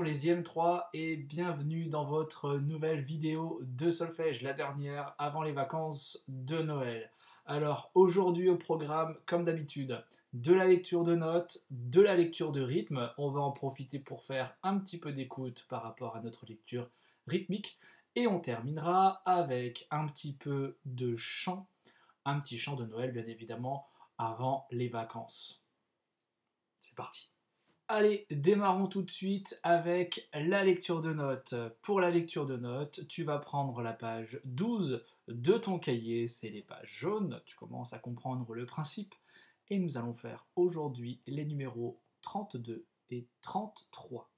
Bonjour les IM3 et bienvenue dans votre nouvelle vidéo de solfège, la dernière avant les vacances de Noël. Alors aujourd'hui au programme, comme d'habitude, de la lecture de notes, de la lecture de rythme. On va en profiter pour faire un petit peu d'écoute par rapport à notre lecture rythmique. Et on terminera avec un petit peu de chant, un petit chant de Noël bien évidemment, avant les vacances. C'est parti. Allez, démarrons tout de suite avec la lecture de notes. Pour la lecture de notes, tu vas prendre la page 12 de ton cahier, c'est les pages jaunes, tu commences à comprendre le principe. Et nous allons faire aujourd'hui les numéros 32 et 33.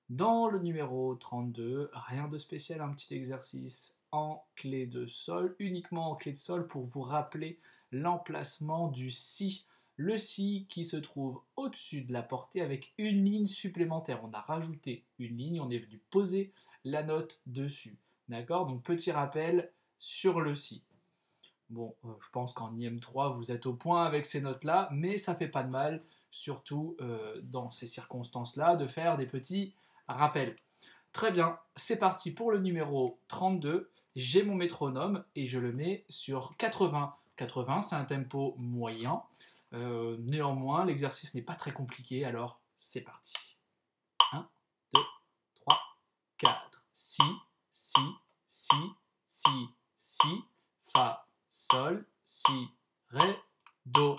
Dans le numéro 32, rien de spécial, un petit exercice en clé de sol, uniquement en clé de sol pour vous rappeler l'emplacement du si. Le si qui se trouve au-dessus de la portée avec une ligne supplémentaire. On a rajouté une ligne, on est venu poser la note dessus. D'accord? Donc petit rappel sur le si. Bon, je pense qu'en IM3, vous êtes au point avec ces notes-là, mais ça fait pas de mal, surtout dans ces circonstances-là, de faire des petits rappels. Très bien, c'est parti pour le numéro 32. J'ai mon métronome et je le mets sur 80. 80, c'est un tempo moyen. Néanmoins, l'exercice n'est pas très compliqué, alors c'est parti. 1, 2, 3, 4. Si, si, si, si, si, fa, sol, si, ré, do.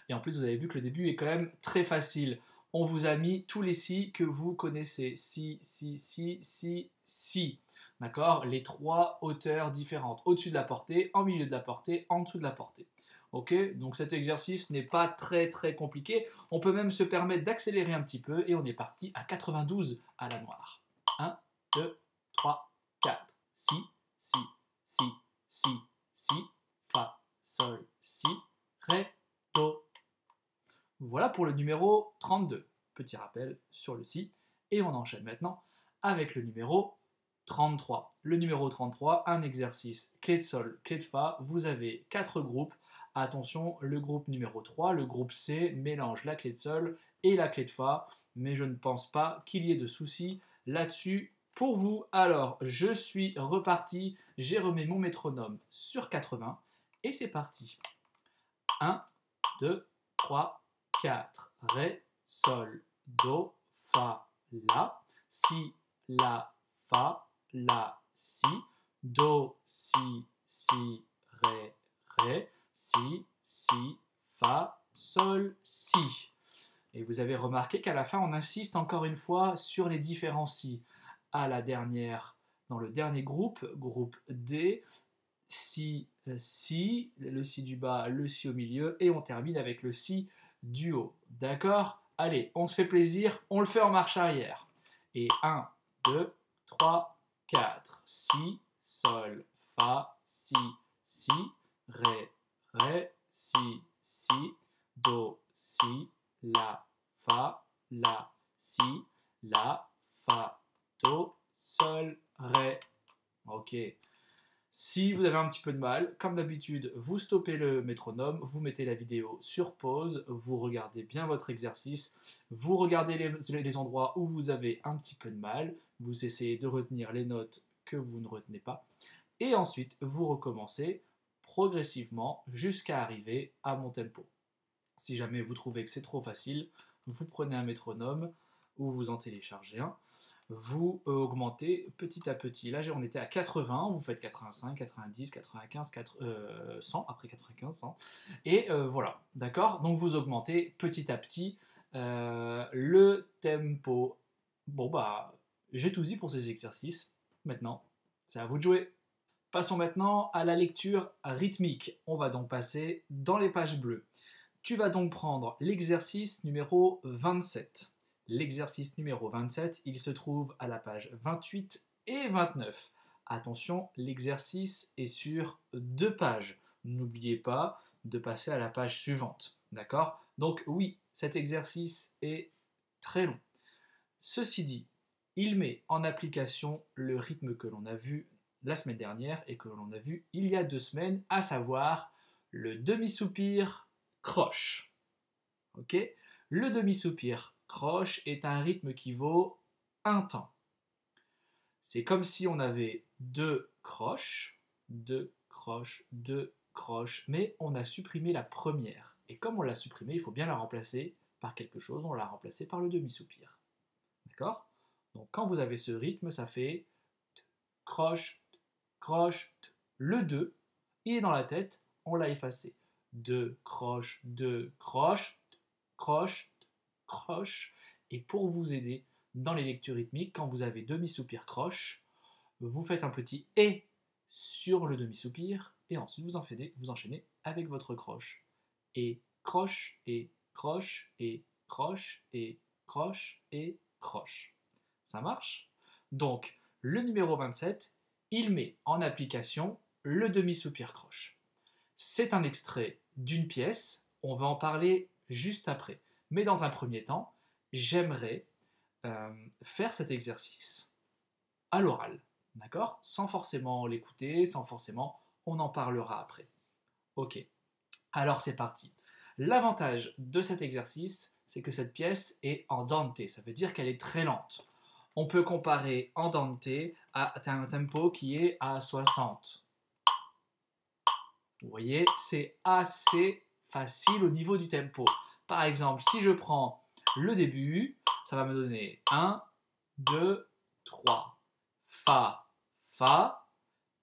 Et en plus, vous avez vu que le début est quand même très facile. On vous a mis tous les si que vous connaissez. Si, si, si, si, si. D'accord? Les trois hauteurs différentes. Au-dessus de la portée, en milieu de la portée, en dessous de la portée. Ok? Donc cet exercice n'est pas très très compliqué. On peut même se permettre d'accélérer un petit peu et on est parti à 92 à la noire. 1, 2, 3, 4. Si, si, si, si, si, fa, sol, si, ré, do. Voilà pour le numéro 32. Petit rappel sur le si. Et on enchaîne maintenant avec le numéro 33. Le numéro 33, un exercice clé de sol, clé de fa. Vous avez 4 groupes. Attention, le groupe numéro 3, le groupe C, mélange la clé de sol et la clé de fa. Mais je ne pense pas qu'il y ait de soucis là-dessus pour vous. Alors, je suis reparti. J'ai remis mon métronome sur 80. Et c'est parti. 1, 2, 3, 4. Ré, sol, do, fa, la. Si, la, fa, la, si. Do, si, si, ré, ré. Si, si, fa, sol, si. Et vous avez remarqué qu'à la fin, on insiste encore une fois sur les différents si. À la dernière, dans le dernier groupe, groupe D, si, si, le si du bas, le si au milieu, et on termine avec le si du haut. D'accord? Allez, on se fait plaisir, on le fait en marche arrière. Et 1, 2, 3, 4. Si, sol, fa, si, si, ré, ré, si, si, do, si, la, si, la, fa, do, sol, ré. Ok. Si vous avez un petit peu de mal, comme d'habitude, vous stoppez le métronome, vous mettez la vidéo sur pause, vous regardez bien votre exercice, vous regardez les endroits où vous avez un petit peu de mal, vous essayez de retenir les notes que vous ne retenez pas, et ensuite vous recommencez progressivement jusqu'à arriver à mon tempo. Si jamais vous trouvez que c'est trop facile, vous prenez un métronome ou vous en téléchargez un. Vous augmentez petit à petit. Là, on était à 80, vous faites 85, 90, 95, 100, après 95, 100. Et voilà, d'accord? Donc vous augmentez petit à petit le tempo. Bon, bah, j'ai tout dit pour ces exercices. Maintenant, c'est à vous de jouer. Passons maintenant à la lecture rythmique. On va donc passer dans les pages bleues. Tu vas donc prendre l'exercice numéro 27. L'exercice numéro 27, il se trouve à la page 28 et 29. Attention, l'exercice est sur 2 pages. N'oubliez pas de passer à la page suivante. D'accord? Donc oui, cet exercice est très long. Ceci dit, il met en application le rythme que l'on a vu la semaine dernière et que l'on a vu il y a 2 semaines, à savoir le demi-soupir croche. Ok? Le demi-soupir croche est un rythme qui vaut un temps. C'est comme si on avait deux croches, mais on a supprimé la première. Et comme on l'a supprimée, il faut bien la remplacer par quelque chose, on l'a remplacée par le demi-soupir. D'accord? Donc quand vous avez ce rythme, ça fait croche, croche, le 2, il est dans la tête, on l'a effacé. 2 croche, croche, croche. Et pour vous aider dans les lectures rythmiques, quand vous avez demi-soupir croche, vous faites un petit et sur le demi-soupir et ensuite vous enchaînez avec votre croche. Et croche, et croche, et croche, et croche, et croche. Ça marche? Donc, le numéro 27, il met en application le demi-soupir croche. C'est un extrait d'une pièce, on va en parler juste après. Mais dans un premier temps, j'aimerais faire cet exercice à l'oral, d'accord? Sans forcément l'écouter, sans forcément, on en parlera après. Ok, alors c'est parti. L'avantage de cet exercice, c'est que cette pièce est en dante, ça veut dire qu'elle est très lente. On peut comparer en dante à un tempo qui est à 60. Vous voyez, c'est assez facile au niveau du tempo. Par exemple, si je prends le début, ça va me donner 1, 2, 3. Fa, Fa,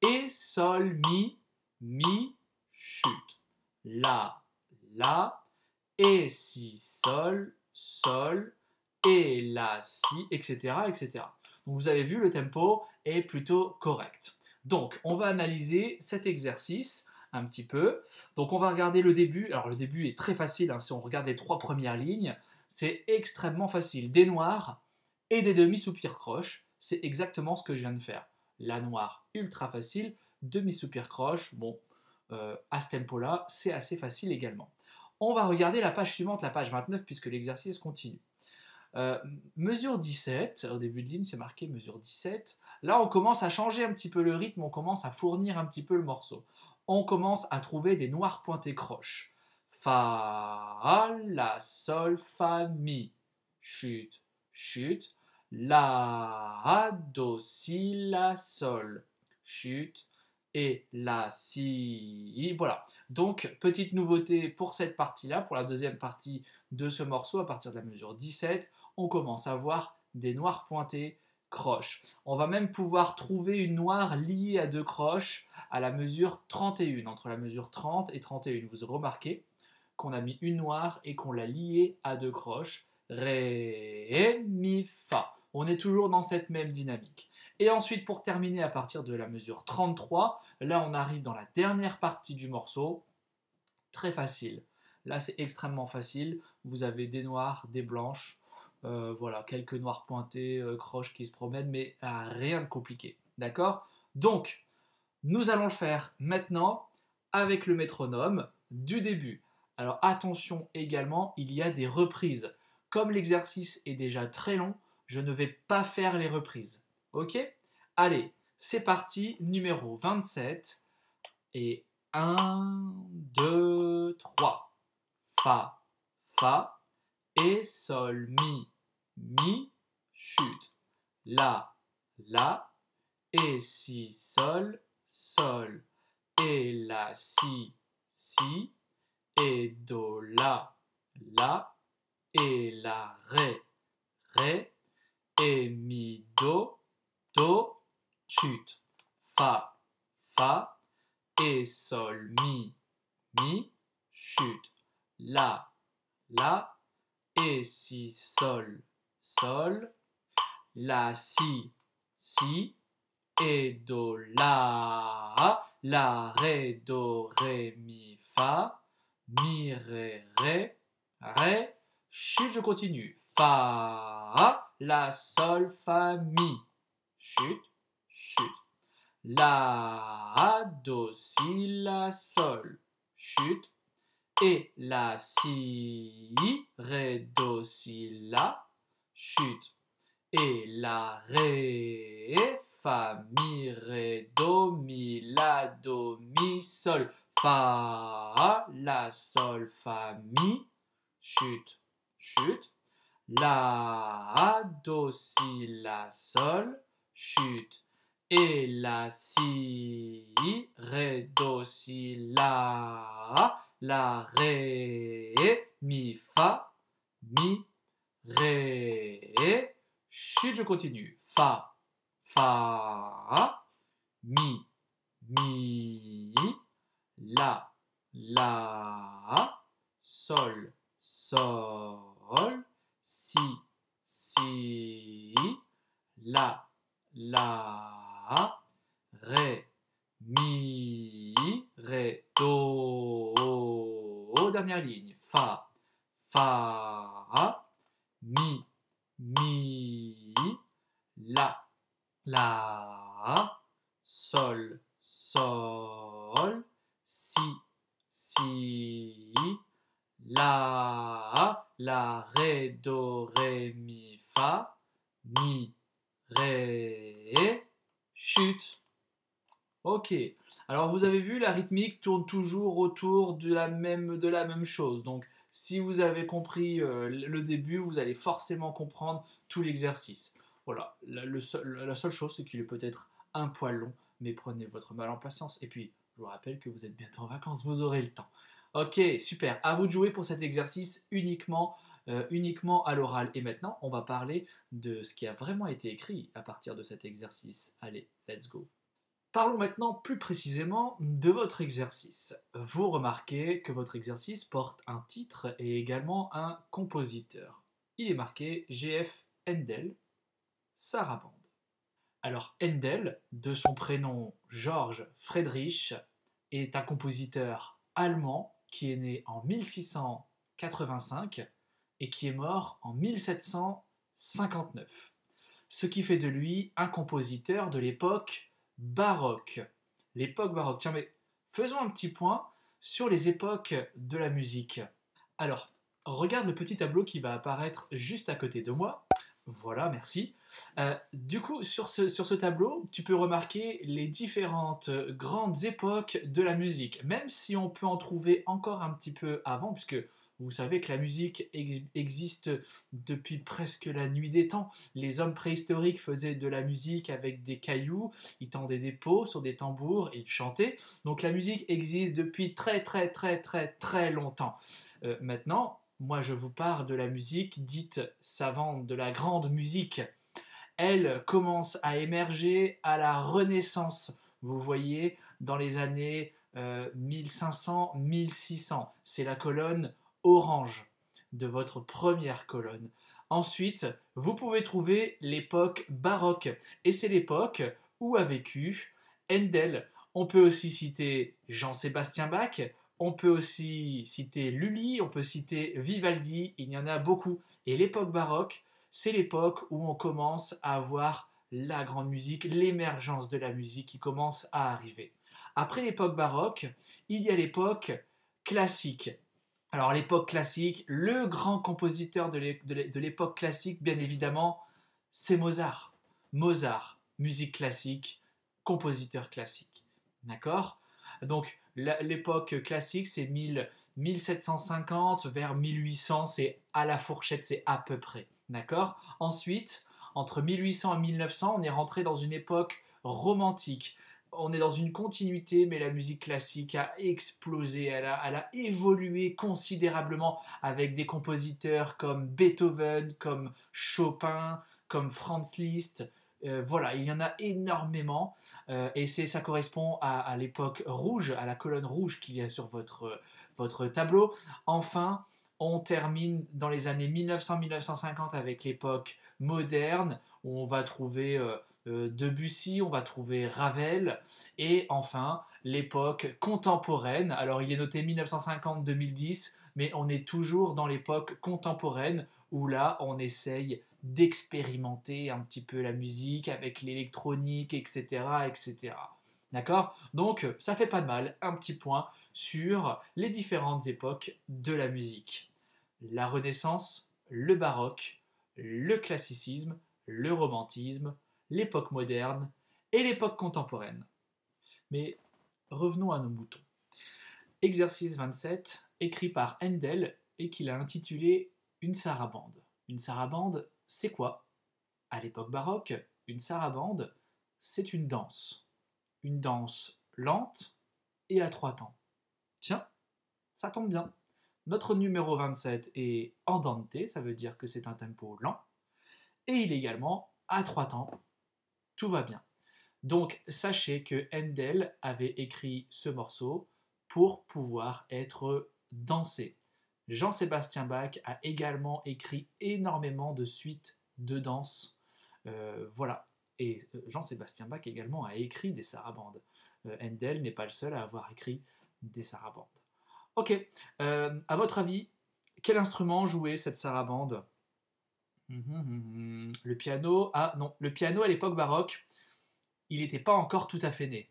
et Sol, Mi, chute. La, et Si, Sol, et La, Si, etc., etc. Donc vous avez vu, le tempo est plutôt correct. Donc on va analyser cet exercice un petit peu. Donc on va regarder le début. Alors le début est très facile, hein. Si on regarde les 3 premières lignes, c'est extrêmement facile. Des noirs et des demi-soupirs croche, c'est exactement ce que je viens de faire. La noire, ultra facile, demi-soupir croche, bon, à ce tempo-là, c'est assez facile également. On va regarder la page suivante, la page 29, puisque l'exercice continue. Mesure 17, au début de ligne c'est marqué mesure 17. Là on commence à changer un petit peu le rythme, on commence à fournir un petit peu le morceau. On commence à trouver des noirs pointés croche. Fa, La, Sol, Fa, Mi. Chute, chute. La, Do, Si, La, Sol. Chute. Et La, Si. Voilà. Donc, petite nouveauté pour cette partie-là, pour la deuxième partie de ce morceau, à partir de la mesure 17, on commence à voir des noirs pointés croche. On va même pouvoir trouver une noire liée à deux croches à la mesure 31, entre la mesure 30 et 31. Vous remarquez qu'on a mis une noire et qu'on l'a liée à deux croches. Ré, Mi, Fa. On est toujours dans cette même dynamique. Et ensuite, pour terminer à partir de la mesure 33, là on arrive dans la dernière partie du morceau. Très facile. Là c'est extrêmement facile. Vous avez des noirs, des blanches. Voilà, quelques noirs pointés, croches qui se promènent, mais rien de compliqué. D'accord? Donc, nous allons le faire maintenant avec le métronome du début. Alors attention également, il y a des reprises. Comme l'exercice est déjà très long, je ne vais pas faire les reprises. Ok? Allez, c'est parti, numéro 27. Et 1, 2, 3. Fa, Fa, et Sol, Mi, chute. La, et Si, Sol, et La, Si, et Do, La, et La, Ré, et Mi, Do, chute. Fa, et Sol, Mi, chute. La, et Si, Sol, La, Si, et Do, La, Ré, Do, Ré, Mi, Fa, Ré, chute, je continue. Fa, La, Sol, Fa, Mi, chute, chute. La, Do, Si, La, Sol, chute. Et La, Si, Ré, Do, Si, La, chute. Et La, Ré, Fa, Mi, Ré, Do, Mi, La, Do, Mi, Sol. Fa, La, Sol, Fa, Mi, chute, chute. la, do, si, la, sol, chute. Et la, si, ré, do, si, la, ré, mi, fa, mi, ré, chute, je continue. Fa, mi, la, sol, si, la, ré, mi, ré, do, dernière ligne, fa, mi, la, sol, si, ré, do, ré, mi, ré, chute. Ok, alors vous avez vu, la rythmique tourne toujours autour de la même chose. Donc si vous avez compris le début, vous allez forcément comprendre tout l'exercice. Voilà, la seule chose, c'est qu'il est peut-être un poil long, mais prenez votre mal en patience. Et puis, je vous rappelle que vous êtes bientôt en vacances, vous aurez le temps. Ok, super. À vous de jouer pour cet exercice uniquement à l'oral. Et maintenant, on va parler de ce qui a vraiment été écrit à partir de cet exercice. Allez, let's go. Parlons maintenant plus précisément de votre exercice. Vous remarquez que votre exercice porte un titre et également un compositeur. Il est marqué G.F. Handel, Sarabande. Alors Handel, de son prénom George Friedrich, est un compositeur allemand qui est né en 1685 et qui est mort en 1759. Ce qui fait de lui un compositeur de l'époque baroque. L'époque baroque. Tiens, mais faisons un petit point sur les époques de la musique. Alors, regarde le petit tableau qui va apparaître juste à côté de moi. Voilà, merci. Du coup, sur ce tableau, tu peux remarquer les différentes grandes époques de la musique, même si on peut en trouver encore un petit peu avant, puisque vous savez que la musique existe depuis presque la nuit des temps. Les hommes préhistoriques faisaient de la musique avec des cailloux, ils tendaient des pots sur des tambours et ils chantaient. Donc la musique existe depuis très très très très très longtemps. Maintenant, moi je vous parle de la musique dite savante, de la grande musique. Elle commence à émerger à la Renaissance. Vous voyez, dans les années 1500-1600. C'est la colonne orange de votre première colonne. Ensuite, vous pouvez trouver l'époque baroque. Et c'est l'époque où a vécu Handel. On peut aussi citer Jean-Sébastien Bach. On peut aussi citer Lully. On peut citer Vivaldi. Il y en a beaucoup. Et l'époque baroque, c'est l'époque où on commence à avoir la grande musique, l'émergence de la musique qui commence à arriver. Après l'époque baroque, il y a l'époque classique. Alors l'époque classique, le grand compositeur de l'époque classique, bien évidemment, c'est Mozart. Mozart, musique classique, compositeur classique. D'accord? Donc l'époque classique, c'est 1750 vers 1800, c'est à la fourchette, c'est à peu près. D'accord? Ensuite, entre 1800 et 1900, on est rentré dans une époque romantique. On est dans une continuité, mais la musique classique a explosé, elle a évolué considérablement avec des compositeurs comme Beethoven, comme Chopin, comme Franz Liszt. Voilà, il y en a énormément et ça correspond à l'époque rouge, à la colonne rouge qu'il y a sur votre tableau. Enfin, on termine dans les années 1900-1950 avec l'époque moderne où on va trouver Debussy, on va trouver Ravel et enfin l'époque contemporaine. Alors il est noté 1950-2010, mais on est toujours dans l'époque contemporaine où là on essaye d'expérimenter un petit peu la musique avec l'électronique, etc., etc. D'accord? Donc ça fait pas de mal, un petit point sur les différentes époques de la musique. La Renaissance, le baroque, le classicisme, le romantisme, l'époque moderne et l'époque contemporaine. Mais revenons à nos moutons. Exercice 27, écrit par Handel et qu'il a intitulé Une sarabande. Une sarabande, c'est quoi? À l'époque baroque, une sarabande, c'est une danse. Une danse lente et à 3 temps. Tiens, ça tombe bien. Notre numéro 27 est andante, ça veut dire que c'est un tempo lent, et il est également à 3 temps. Tout va bien. Donc sachez que Handel avait écrit ce morceau pour pouvoir être dansé. Jean-Sébastien Bach a également écrit énormément de suites de danse. Voilà. Et Jean-Sébastien Bach également a écrit des sarabandes. Handel n'est pas le seul à avoir écrit des sarabandes. Ok. À votre avis, quel instrument jouait cette sarabande? Le piano. Ah non, le piano à l'époque baroque, il n'était pas encore tout à fait né.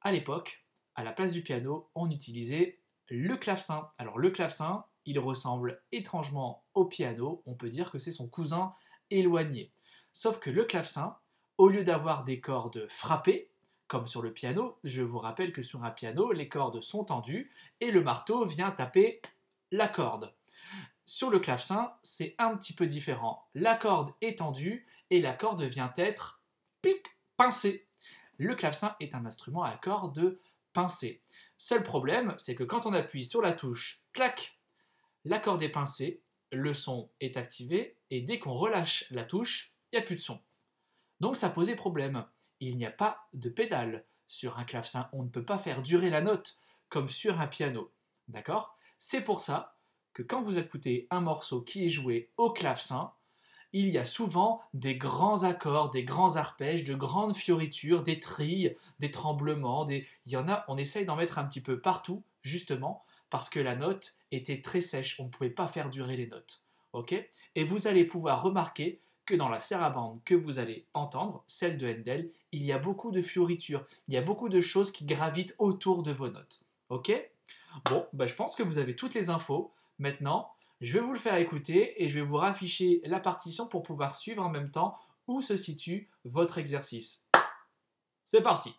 À l'époque, à la place du piano, on utilisait le clavecin. Alors le clavecin, il ressemble étrangement au piano, on peut dire que c'est son cousin éloigné. Sauf que le clavecin, au lieu d'avoir des cordes frappées, comme sur le piano, je vous rappelle que sur un piano, les cordes sont tendues et le marteau vient taper la corde. Sur le clavecin, c'est un petit peu différent. La corde est tendue et la corde vient être pincée. Le clavecin est un instrument à cordes pincées. Seul problème, c'est que quand on appuie sur la touche, clac, la corde est pincée, le son est activé et dès qu'on relâche la touche, il n'y a plus de son. Donc ça posait problème. Il n'y a pas de pédale sur un clavecin. On ne peut pas faire durer la note comme sur un piano. D'accord? C'est pour ça que quand vous écoutez un morceau qui est joué au clavecin, il y a souvent des grands accords, des grands arpèges, de grandes fioritures, des trilles, des tremblements. Il y en a, on essaye d'en mettre un petit peu partout, justement, parce que la note était très sèche. On ne pouvait pas faire durer les notes. Okay? Et vous allez pouvoir remarquer que dans la sarabande que vous allez entendre, celle de Handel, il y a beaucoup de fioritures, il y a beaucoup de choses qui gravitent autour de vos notes. Ok? Bon, je pense que vous avez toutes les infos. Maintenant, je vais vous le faire écouter et je vais vous rafficher la partition pour pouvoir suivre en même temps où se situe votre exercice. C'est parti!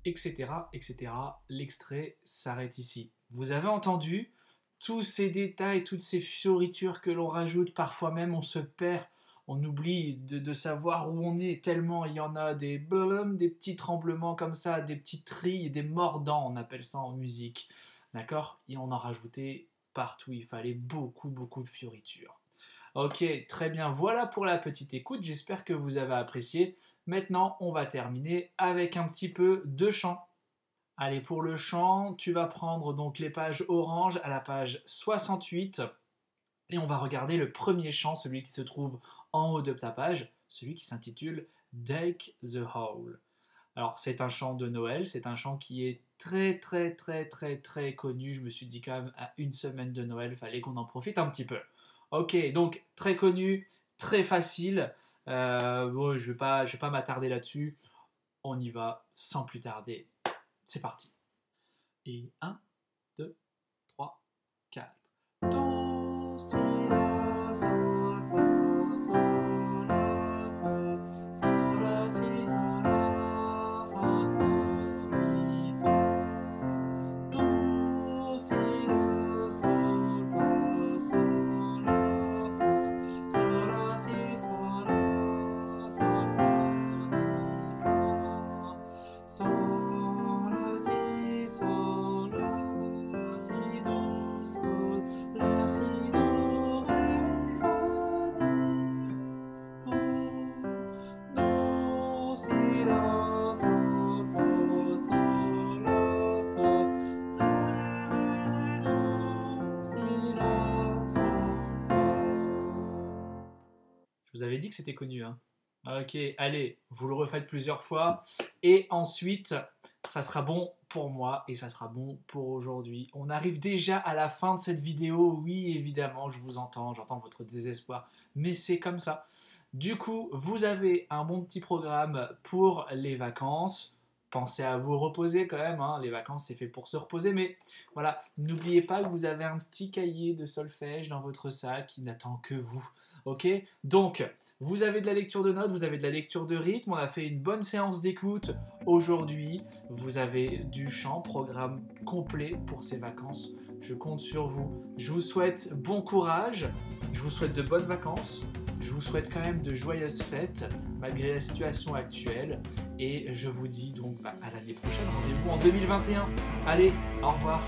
Etc., etc. L'extrait s'arrête ici. Vous avez entendu tous ces détails, toutes ces fioritures que l'on rajoute, parfois même on se perd, on oublie de savoir où on est, tellement il y en a des petits tremblements comme ça, des petits trilles, des mordants, on appelle ça en musique. D'accord? Et on en rajoutait partout, il fallait beaucoup, beaucoup de fioritures. Ok, très bien, voilà pour la petite écoute, j'espère que vous avez apprécié. Maintenant, on va terminer avec un petit peu de chant. Allez, pour le chant, tu vas prendre donc les pages orange à la page 68 et on va regarder le premier chant, celui qui se trouve en haut de ta page, celui qui s'intitule Deck the Hall. Alors c'est un chant de Noël, c'est un chant qui est très très très très très connu. Je me suis dit quand même à une semaine de Noël, il fallait qu'on en profite un petit peu. Ok, donc très connu, très facile. Bon, je vais pas m'attarder là-dessus. On y va sans plus tarder. C'est parti. Et 1, 2, 3, 4. Do, si, la, sol, fa, sol, la, fa, sol, la, si, sol, la, sol, fa, mi, fa. Do, si, la, sol, fa, sol, la, fa, sol, la, si, sol, la, sol, fa, mi, fa. Sol, la, si, sol, la, si, do, sol, la, si, do, ré, mi, fa, mi, do, si, la, sol, fa, sol, la, fa, ré, do, si, la, sol, fa. Je vous avais dit que c'était connu, hein. Ok, allez, vous le refaites plusieurs fois et ensuite, ça sera bon pour moi et ça sera bon pour aujourd'hui. On arrive déjà à la fin de cette vidéo. Oui, évidemment, je vous entends, j'entends votre désespoir, mais c'est comme ça. Du coup, vous avez un bon petit programme pour les vacances. Pensez à vous reposer quand même, hein. Les vacances c'est fait pour se reposer, mais voilà, n'oubliez pas que vous avez un petit cahier de solfège dans votre sac qui n'attend que vous. Ok? Donc, vous avez de la lecture de notes, vous avez de la lecture de rythme, on a fait une bonne séance d'écoute aujourd'hui, vous avez du chant, programme complet pour ces vacances, je compte sur vous. Je vous souhaite bon courage, je vous souhaite de bonnes vacances, je vous souhaite quand même de joyeuses fêtes malgré la situation actuelle et je vous dis donc à l'année prochaine, rendez-vous en 2021. Allez, au revoir.